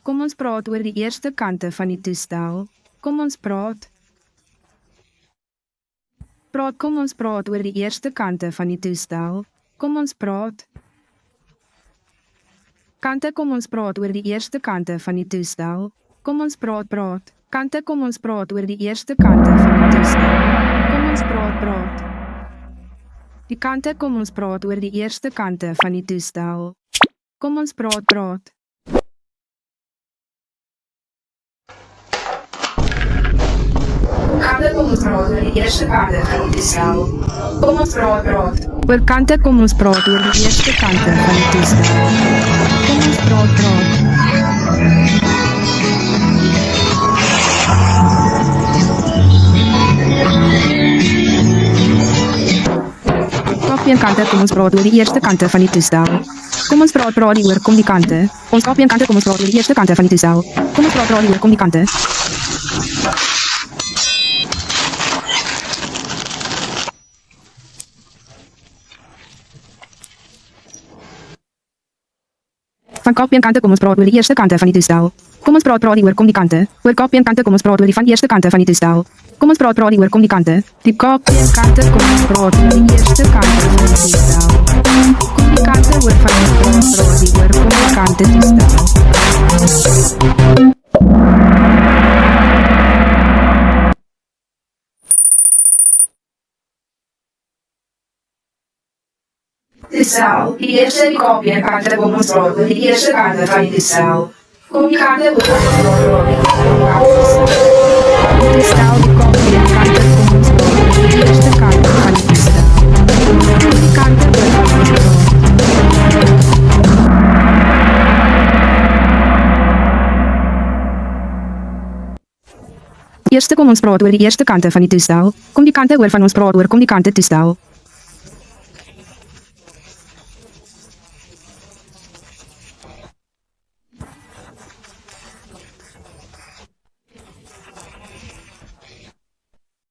Kom ons praat oor die eerste kante van die toestel. Kom ons praat. Kom ons praat oor die eerste kante van die toestel. Kom ons praat. Kom ons praat oor die eerste kante van die toestel. Kom ons praat. Kom ons praat oor die eerste kante van die toestel. Kom ons praat. Die kante kom ons praat oor die eerste kante van die toestel. Kom ons praat. Kom ons praat oor die eerste kante van die toestel. Kom ons praat. Oor kante kom ons praat oor die eerste kante van die toestel. Kom ons praat. Kante kom ons praat oor die eerste kante van die toestel. Kom ons praat oor kom die kante. Ons kante kom ons praat oor die eerste kante van die toestel. Kom ons praat oor kom die kante. Van kante kom ons praat oor die eerste kante van die toestel. Kom ons praat oor kom die kante. Oor kante kom ons praat oor die van eerste kante van die toestel. Kom ons praat oor kom die kante. Die kante kom ons praat oor die eerste kante van die toestel. Kom die kante oor van ons praat oor kom die kante toestel. Toestel, die eerste kante kom ons praat oor die eerste kante van die toestel. Kom die kante oor van ons praat oor die toestel. Die kante kom ons praat oor die eerste kante van die toestel. Kom die kante oor van ons praat. Eerste kom ons praat oor die eerste kante van die toestel. Kom die kante oor van ons praat oor kom die kante toestel.